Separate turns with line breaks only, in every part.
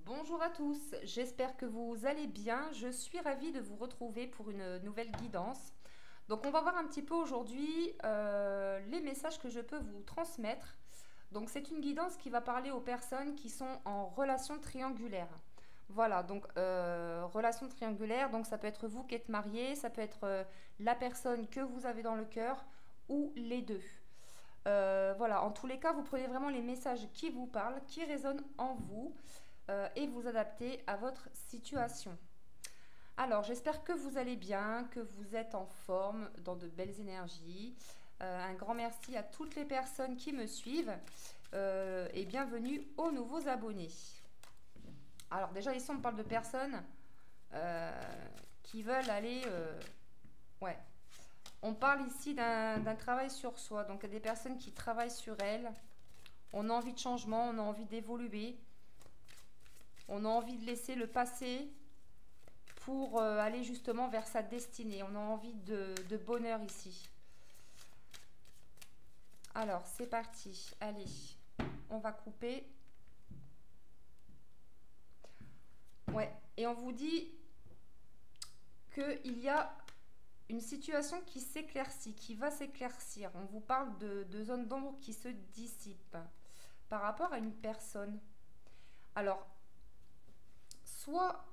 Bonjour à tous, j'espère que vous allez bien. Je suis ravie de vous retrouver pour une nouvelle guidance. Donc on va voir un petit peu aujourd'hui les messages que je peux vous transmettre. Donc c'est une guidance qui va parler aux personnes qui sont en relation triangulaire. Voilà, donc relation triangulaire, donc ça peut être vous qui êtes marié, ça peut être la personne que vous avez dans le cœur ou les deux. Voilà, en tous les cas, vous prenez vraiment les messages qui vous parlent, qui résonnent en vous et vous adaptez à votre situation. Alors, j'espère que vous allez bien, que vous êtes en forme, dans de belles énergies. Un grand merci à toutes les personnes qui me suivent et bienvenue aux nouveaux abonnés. Alors déjà, ici, on parle de personnes euh, qui veulent aller... ouais. On parle ici d'un travail sur soi, donc des personnes qui travaillent sur elles. On a envie de changement, on a envie d'évoluer, on a envie de laisser le passé pour aller justement vers sa destinée. On a envie de bonheur ici. Alors, c'est parti. Allez, on va couper. Ouais, et on vous dit qu'il y a une situation qui s'éclaircit, qui va s'éclaircir. On vous parle de zones d'ombre qui se dissipent par rapport à une personne. Alors, soit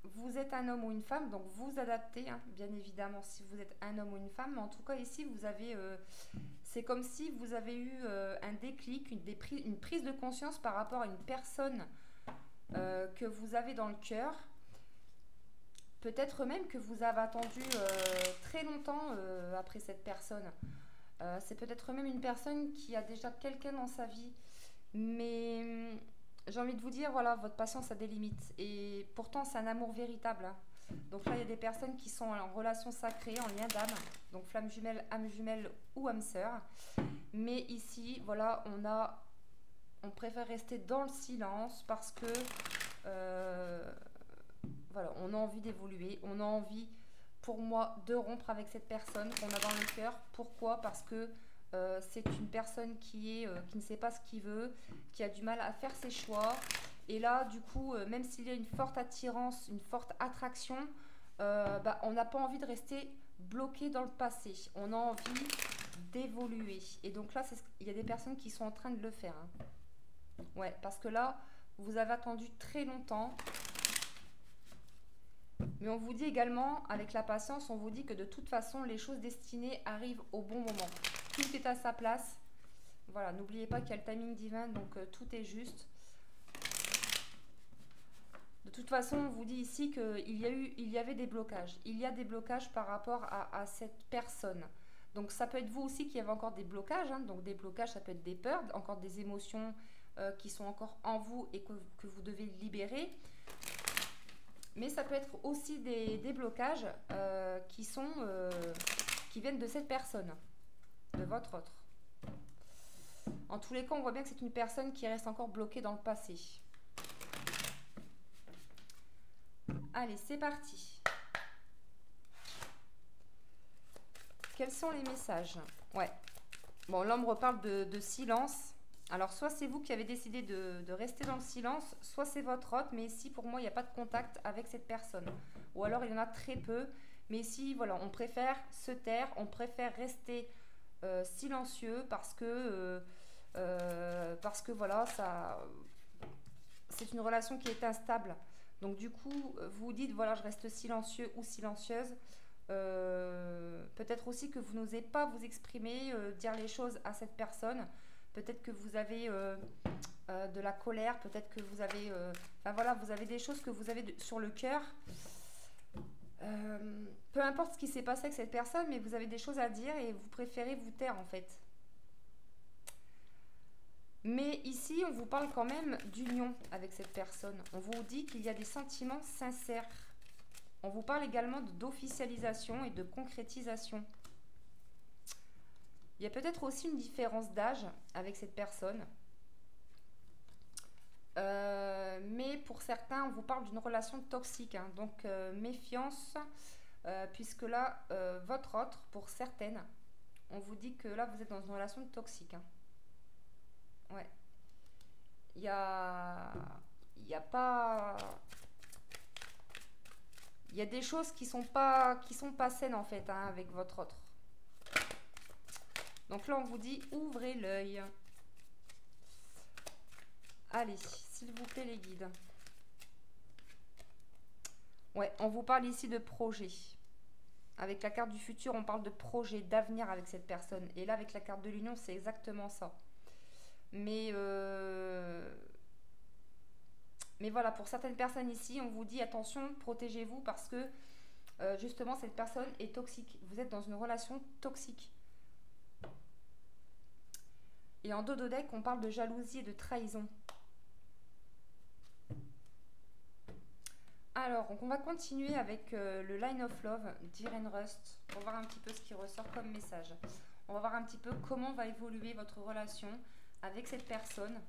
vous êtes un homme ou une femme, donc vous adaptez, hein, bien évidemment, si vous êtes un homme ou une femme. Mais en tout cas, ici, vous avez, c'est comme si vous avez eu un déclic, une prise de conscience par rapport à une personne que vous avez dans le cœur. Peut-être même que vous avez attendu très longtemps après cette personne. C'est peut-être même une personne qui a déjà quelqu'un dans sa vie. Mais j'ai envie de vous dire, voilà, votre patience a des limites. Et pourtant, c'est un amour véritable, hein. Donc là, il y a des personnes qui sont en relation sacrée, en lien d'âme. Donc flamme jumelle, âme jumelle ou âme sœur. Mais ici, voilà, on préfère rester dans le silence parce que euh, voilà, on a envie d'évoluer, on a envie, pour moi, de rompre avec cette personne qu'on a dans le cœur. Pourquoi? Parce que c'est une personne qui ne sait pas ce qu'il veut, qui a du mal à faire ses choix. Et là, du coup, même s'il y a une forte attirance, une forte attraction, on n'a pas envie de rester bloqué dans le passé. On a envie d'évoluer. Et donc là, il y a des personnes qui sont en train de le faire, hein. Ouais, parce que là, vous avez attendu très longtemps. Mais on vous dit également, avec la patience, on vous dit que de toute façon, les choses destinées arrivent au bon moment. Tout est à sa place. Voilà, n'oubliez pas qu'il y a le timing divin, donc tout est juste. De toute façon, on vous dit ici il y avait des blocages. Il y a des blocages par rapport à cette personne. Donc ça peut être vous aussi qui avez encore des blocages, hein. Donc des blocages, ça peut être des peurs, encore des émotions qui sont encore en vous et que vous devez libérer. Mais ça peut être aussi des blocages qui viennent de cette personne, de votre autre. En tous les cas, on voit bien que c'est une personne qui reste encore bloquée dans le passé. Allez, c'est parti. Quels sont les messages? Ouais. Bon, l'homme reparle de silence. Alors, soit c'est vous qui avez décidé de rester dans le silence, soit c'est votre hôte, mais ici, pour moi, il n'y a pas de contact avec cette personne. Ou alors, il y en a très peu. Mais ici, voilà, on préfère se taire, on préfère rester silencieux parce que voilà, c'est une relation qui est instable. Donc, du coup, vous dites, voilà, je reste silencieux ou silencieuse. Peut-être aussi que vous n'osez pas vous exprimer, dire les choses à cette personne. Peut-être que vous avez de la colère, peut-être que vous avez, enfin voilà, vous avez des choses que vous avez sur le cœur. Peu importe ce qui s'est passé avec cette personne, mais vous avez des choses à dire et vous préférez vous taire en fait. Mais ici, on vous parle quand même d'union avec cette personne. On vous dit qu'il y a des sentiments sincères. On vous parle également d'officialisation et de concrétisation. Il y a peut-être aussi une différence d'âge avec cette personne. Mais pour certains, on vous parle d'une relation toxique, hein. Donc méfiance, puisque là, votre autre, pour certaines, on vous dit que là, vous êtes dans une relation toxique, hein. Ouais. Il y a, a pas... Il y a des choses qui sont pas saines en fait hein, avec votre autre. Donc là, on vous dit ouvrez l'œil. Allez, s'il vous plaît les guides. Ouais, on vous parle ici de projet. Avec la carte du futur, on parle de projet, d'avenir avec cette personne. Et là, avec la carte de l'union, c'est exactement ça. Mais voilà, pour certaines personnes ici, on vous dit attention, protégez-vous parce que justement, cette personne est toxique. Vous êtes dans une relation toxique. Et en dos de deck, on parle de jalousie et de trahison. Alors, on va continuer avec le Line of Love d'Irene Rust pour voir un petit peu ce qui ressort comme message. On va voir un petit peu comment va évoluer votre relation avec cette personne.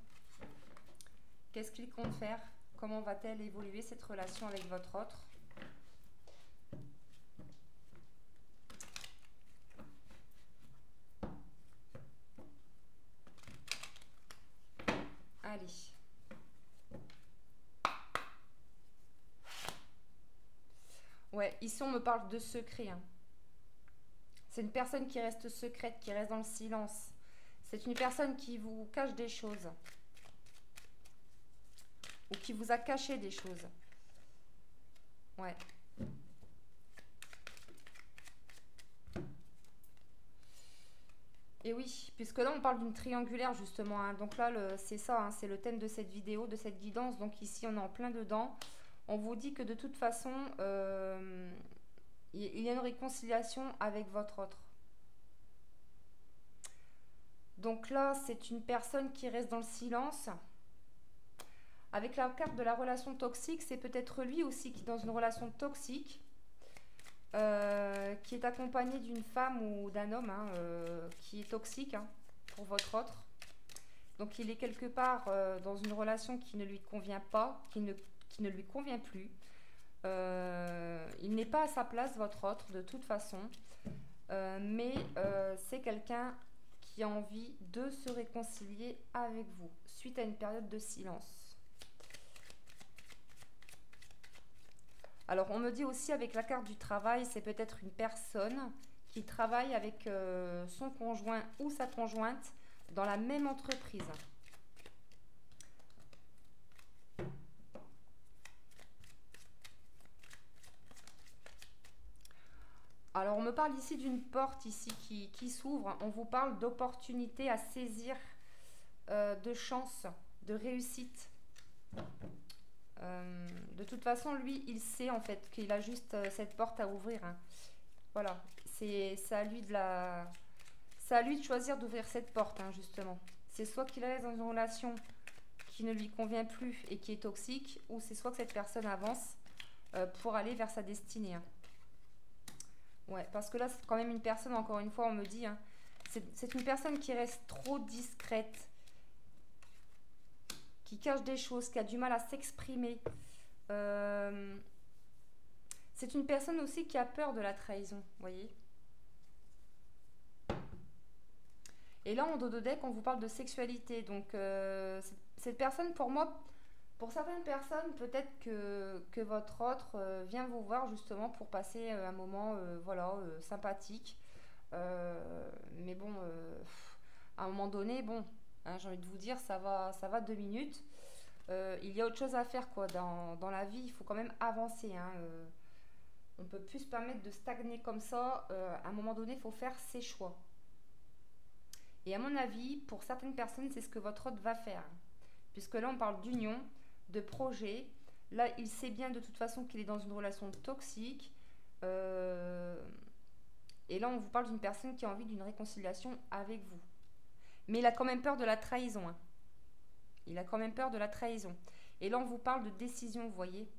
Qu'est-ce qu'il compte faire? Comment va-t-elle évoluer cette relation avec votre autre? Allez. Ouais, ici on me parle de secret. Hein. C'est une personne qui reste secrète, qui reste dans le silence. C'est une personne qui vous cache des choses. Ou qui vous a caché des choses. Ouais. Et oui, puisque là on parle d'une triangulaire justement. Hein. Donc là, c'est ça, hein, c'est le thème de cette vidéo, de cette guidance. Donc ici on est en plein dedans. On vous dit que de toute façon, il y a une réconciliation avec votre autre. Donc là, c'est une personne qui reste dans le silence. Avec la carte de la relation toxique, c'est peut-être lui aussi qui est dans une relation toxique, qui est accompagné d'une femme ou d'un homme hein, qui est toxique hein, pour votre autre. Donc il est quelque part dans une relation qui ne lui convient pas, qui ne lui convient plus. Il n'est pas à sa place, votre autre, de toute façon. Mais c'est quelqu'un qui a envie de se réconcilier avec vous, suite à une période de silence. Alors, on me dit aussi avec la carte du travail, c'est peut-être une personne qui travaille avec son conjoint ou sa conjointe dans la même entreprise. Alors, on me parle ici d'une porte ici qui s'ouvre. On vous parle d'opportunités à saisir, de chance, de réussite. De toute façon, lui, il sait en fait qu'il a juste cette porte à ouvrir. Hein. Voilà, c'est à lui de choisir d'ouvrir cette porte, hein, justement. C'est soit qu'il reste dans une relation qui ne lui convient plus et qui est toxique, ou c'est soit que cette personne avance pour aller vers sa destinée. Hein. Ouais, parce que là, c'est quand même une personne, encore une fois, on me dit, hein, c'est une personne qui reste trop discrète, qui cache des choses, qui a du mal à s'exprimer. C'est une personne aussi qui a peur de la trahison, vous voyez. Et là, en dos de deck, on vous parle de sexualité. Donc, cette personne, pour moi, pour certaines personnes, peut-être que votre autre vient vous voir justement pour passer un moment voilà, sympathique. Mais bon, à un moment donné, bon, hein, j'ai envie de vous dire, ça va 2 minutes. Il y a autre chose à faire quoi. Dans la vie, il faut quand même avancer. Hein, on ne peut plus se permettre de stagner comme ça. À un moment donné, il faut faire ses choix. Et à mon avis, pour certaines personnes, c'est ce que votre autre va faire. Puisque là, on parle d'union, de projet. Là, il sait bien de toute façon qu'il est dans une relation toxique. Et là, on vous parle d'une personne qui a envie d'une réconciliation avec vous. Mais il a quand même peur de la trahison. Hein. Il a quand même peur de la trahison. Et là, on vous parle de décision, vous voyez.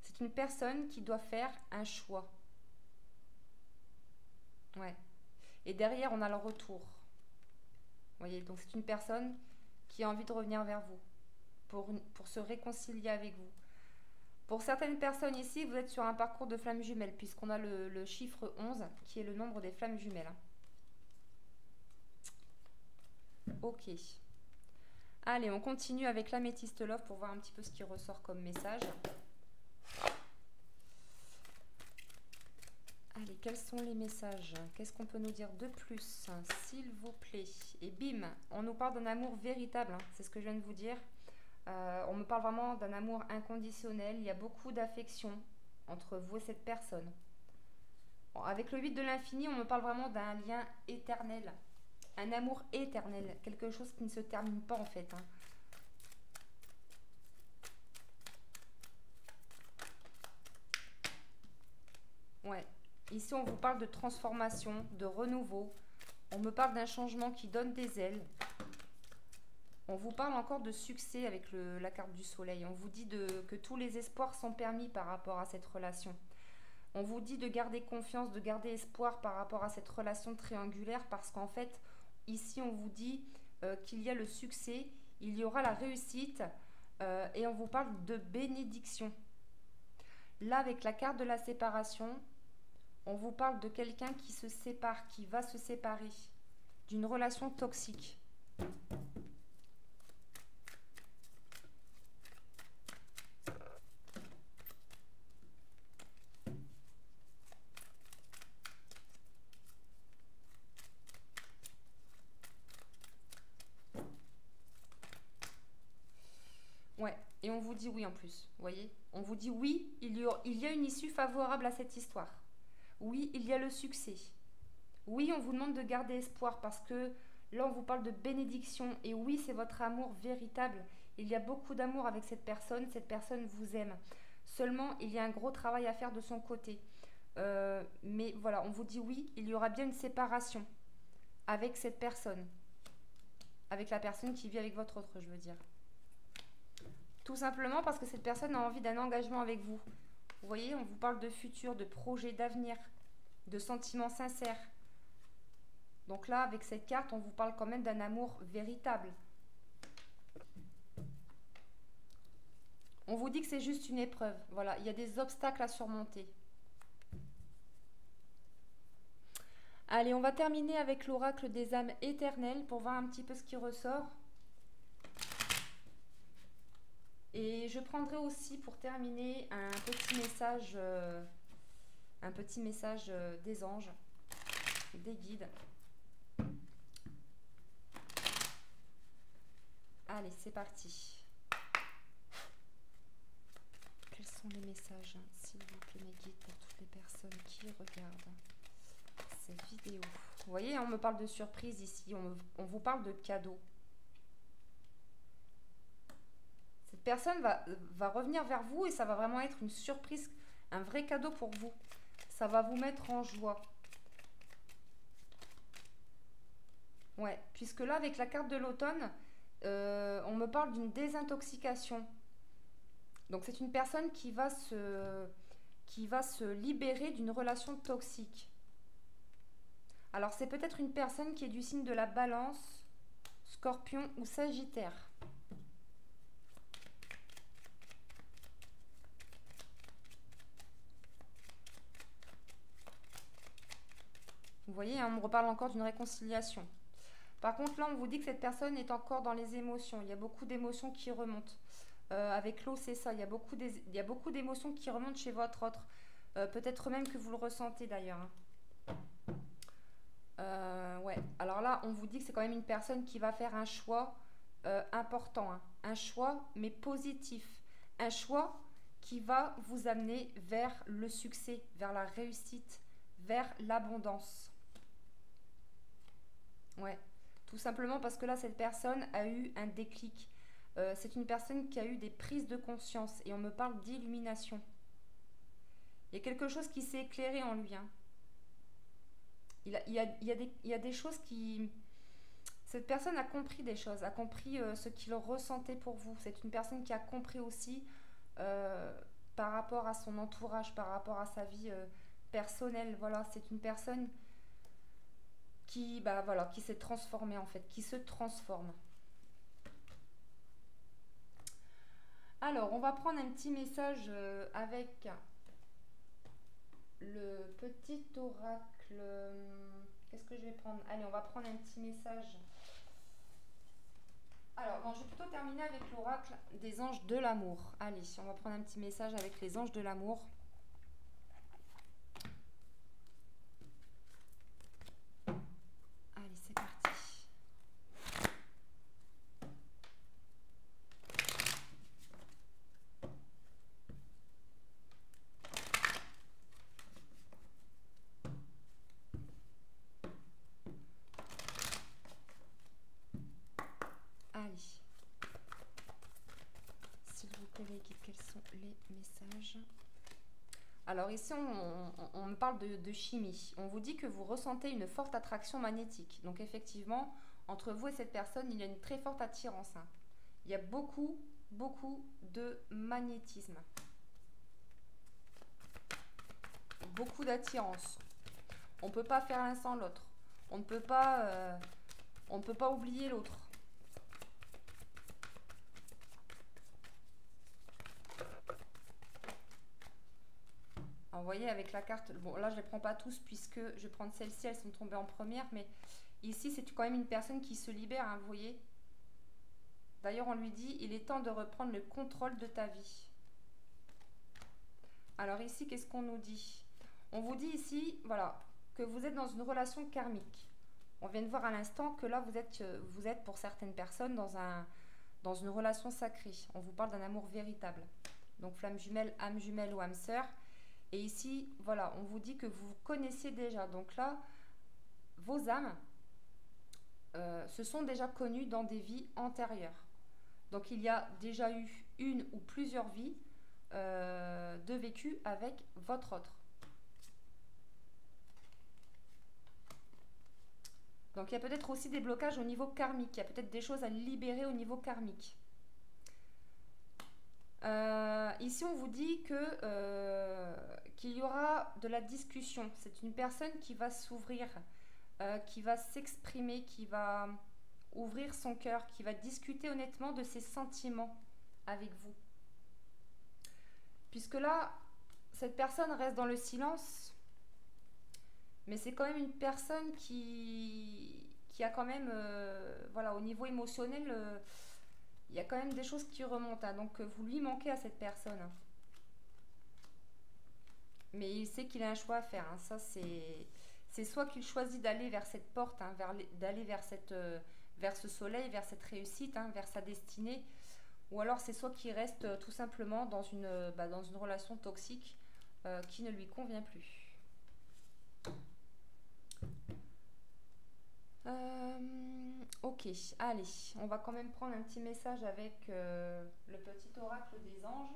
C'est une personne qui doit faire un choix. Ouais. Et derrière, on a le retour. Vous voyez, donc c'est une personne qui a envie de revenir vers vous pour se réconcilier avec vous. Pour certaines personnes ici, vous êtes sur un parcours de flammes jumelles puisqu'on a le chiffre 11 qui est le nombre des flammes jumelles. Ok. Allez, on continue avec l'améthyste love pour voir un petit peu ce qui ressort comme message. Allez, quels sont les messages? Qu'est-ce qu'on peut nous dire de plus, s'il vous plaît? Et bim, on nous parle d'un amour véritable, hein, c'est ce que je viens de vous dire. On me parle vraiment d'un amour inconditionnel. Il y a beaucoup d'affection entre vous et cette personne. Bon, avec le 8 de l'infini, on me parle vraiment d'un lien éternel. Un amour éternel. Quelque chose qui ne se termine pas en fait, hein. Ouais. Ici, on vous parle de transformation, de renouveau. On me parle d'un changement qui donne des ailes. On vous parle encore de succès avec la carte du soleil. On vous dit que tous les espoirs sont permis par rapport à cette relation. On vous dit de garder confiance, de garder espoir par rapport à cette relation triangulaire parce qu'en fait, ici, on vous dit qu'il y a le succès, il y aura la réussite et on vous parle de bénédiction. Là, avec la carte de la séparation, on vous parle de quelqu'un qui se sépare, qui va se séparer d'une relation toxique. Ouais, et on vous dit oui en plus, vous voyez? On vous dit oui, il y a une issue favorable à cette histoire. Oui, il y a le succès. Oui, on vous demande de garder espoir parce que là, on vous parle de bénédiction. Et oui, c'est votre amour véritable. Il y a beaucoup d'amour avec cette personne vous aime. Seulement, il y a un gros travail à faire de son côté. Mais voilà, on vous dit oui, il y aura bien une séparation avec cette personne. Avec la personne qui vit avec votre autre, je veux dire. Tout simplement parce que cette personne a envie d'un engagement avec vous. Vous voyez, on vous parle de futur, de projet, d'avenir, de sentiments sincères. Donc là, avec cette carte, on vous parle quand même d'un amour véritable. On vous dit que c'est juste une épreuve. Voilà, il y a des obstacles à surmonter. Allez, on va terminer avec l'oracle des âmes éternelles pour voir un petit peu ce qui ressort. Et je prendrai aussi pour terminer un petit message des anges, des guides. Allez, c'est parti. Quels sont les messages, s'il vous plaît, mes guides, pour toutes les personnes qui regardent cette vidéo? Vous voyez, on me parle de surprise ici, on vous parle de cadeaux. Cette personne va revenir vers vous et ça va vraiment être une surprise, un vrai cadeau pour vous. Ça va vous mettre en joie. Ouais, puisque là, avec la carte de l'automne, on me parle d'une désintoxication. Donc, c'est une personne qui va se libérer d'une relation toxique. Alors, c'est peut-être une personne qui est du signe de la Balance, Scorpion ou Sagittaire. Vous voyez, on me reparle encore d'une réconciliation. Par contre, là, on vous dit que cette personne est encore dans les émotions. Il y a beaucoup d'émotions qui remontent. Avec l'eau, c'est ça. Il y a beaucoup d'émotions qui remontent chez votre autre. Peut-être même que vous le ressentez d'ailleurs. Ouais. Alors là, on vous dit que c'est quand même une personne qui va faire un choix important. Hein. Un choix, mais positif. Un choix qui va vous amener vers le succès, vers la réussite, vers l'abondance. Ouais. Tout simplement parce que là, cette personne a eu un déclic. C'est une personne qui a eu des prises de conscience et on me parle d'illumination. Il y a quelque chose qui s'est éclairé en lui. Hein. Il y a des choses qui... Cette personne a compris des choses, a compris ce qu'il ressentait pour vous. C'est une personne qui a compris aussi par rapport à son entourage, par rapport à sa vie personnelle. Voilà, c'est une personne qui s'est transformée en fait, qui se transforme. Alors, on va prendre un petit message avec le petit oracle. Qu'est-ce que je vais prendre? Allez, on va prendre un petit message Alors, bon, je vais plutôt terminer avec l'oracle des anges de l'amour. Allez, on va prendre un petit message avec les anges de l'amour. Allez, c'est parti. Allez. S'il vous plaît, les guides, quels sont les messages? Alors ici, on me parle de chimie. On vous dit que vous ressentez une forte attraction magnétique. Donc effectivement, entre vous et cette personne, il y a une très forte attirance, hein. Il y a beaucoup, beaucoup de magnétisme. Beaucoup d'attirance. On ne peut pas faire l'un sans l'autre. On ne peut pas oublier l'autre. Alors, vous voyez, avec la carte, bon là je ne les prends pas tous puisque je vais prendre celles-ci, elles sont tombées en première, mais ici c'est quand même une personne qui se libère, hein, vous voyez. D'ailleurs on lui dit, il est temps de reprendre le contrôle de ta vie. Alors ici, qu'est-ce qu'on nous dit? On vous dit ici, voilà, que vous êtes dans une relation karmique. On vient de voir à l'instant que là vous êtes pour certaines personnes dans une relation sacrée. On vous parle d'un amour véritable. Donc flamme jumelle, âme jumelle ou âme sœur. Et ici, voilà, on vous dit que vous vous connaissez déjà. Donc là, vos âmes se sont déjà connues dans des vies antérieures. Donc il y a déjà eu une ou plusieurs vies de vécu avec votre autre. Donc il y a peut-être aussi des blocages au niveau karmique. Il y a peut-être des choses à libérer au niveau karmique. Ici, on vous dit qu'il y aura de la discussion. C'est une personne qui va s'ouvrir, qui va s'exprimer, qui va ouvrir son cœur, qui va discuter honnêtement de ses sentiments avec vous. Puisque là, cette personne reste dans le silence, mais c'est quand même une personne qui a quand même, voilà, au niveau émotionnel, il y a quand même des choses qui remontent, hein. Donc vous lui manquez à cette personne. Mais il sait qu'il a un choix à faire, hein. Ça, c'est soit qu'il choisit d'aller vers cette porte, hein, d'aller vers ce soleil, vers cette réussite, hein, vers sa destinée, ou alors c'est soit qu'il reste tout simplement dans une relation toxique qui ne lui convient plus. Ok, allez, on va quand même prendre un petit message avec le petit oracle des anges.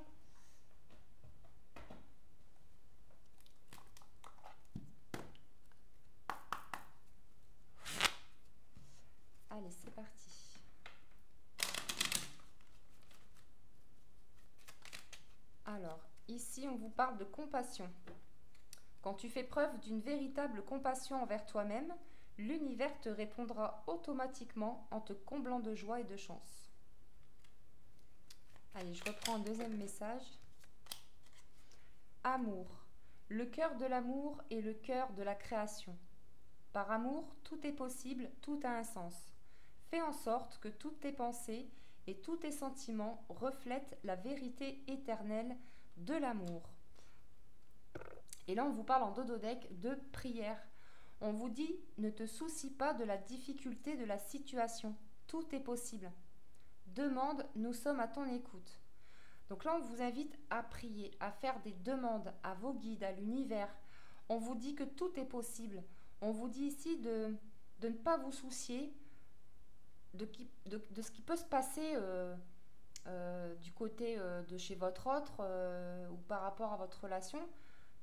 Allez, c'est parti. Alors, ici, on vous parle de compassion. Quand tu fais preuve d'une véritable compassion envers toi-même, l'univers te répondra automatiquement en te comblant de joie et de chance. Allez, je reprends un deuxième message. Amour. Le cœur de l'amour est le cœur de la création. Par amour, tout est possible, tout a un sens. Fais en sorte que toutes tes pensées et tous tes sentiments reflètent la vérité éternelle de l'amour. Et là, on vous parle en dododeck de prière. On vous dit, ne te soucie pas de la difficulté de la situation. Tout est possible. Demande, nous sommes à ton écoute. Donc là, on vous invite à prier, à faire des demandes à vos guides, à l'univers. On vous dit que tout est possible. On vous dit ici de ne pas vous soucier de ce qui peut se passer du côté de chez votre autre ou par rapport à votre relation,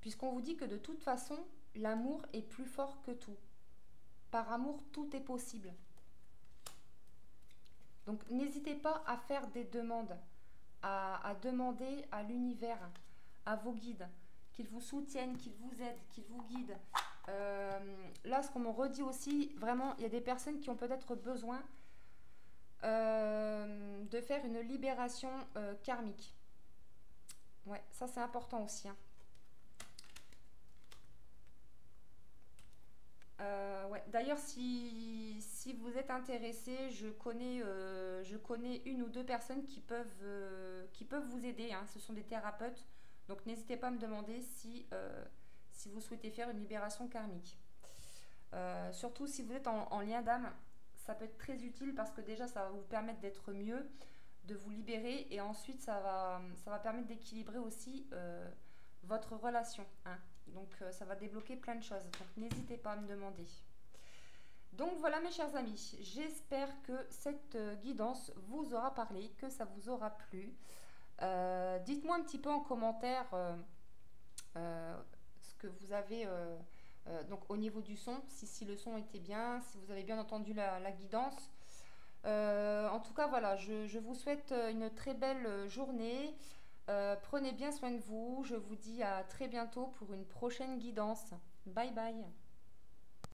puisqu'on vous dit que de toute façon, l'amour est plus fort que tout. Par amour, tout est possible. Donc n'hésitez pas à faire des demandes, à demander à l'univers, à vos guides, qu'ils vous soutiennent, qu'ils vous aident, qu'ils vous guident. Là, ce qu'on me redit aussi, vraiment, il y a des personnes qui ont peut-être besoin de faire une libération karmique. Ouais, ça c'est important aussi, hein. Ouais. D'ailleurs, si vous êtes intéressé, je connais une ou deux personnes qui peuvent vous aider, hein. Ce sont des thérapeutes. Donc n'hésitez pas à me demander si vous souhaitez faire une libération karmique. Surtout si vous êtes en lien d'âme, ça peut être très utile parce que déjà ça va vous permettre d'être mieux, de vous libérer et ensuite ça va permettre d'équilibrer aussi votre relation, hein. Donc ça va débloquer plein de choses. Donc n'hésitez pas à me demander. Donc voilà mes chers amis, j'espère que cette guidance vous aura parlé, que ça vous aura plu. Dites-moi un petit peu en commentaire euh, ce que vous avez donc au niveau du son, si le son était bien, si vous avez bien entendu la guidance. En tout cas, voilà, je vous souhaite une très belle journée. Prenez bien soin de vous. Je vous dis à très bientôt pour une prochaine guidance. Bye bye.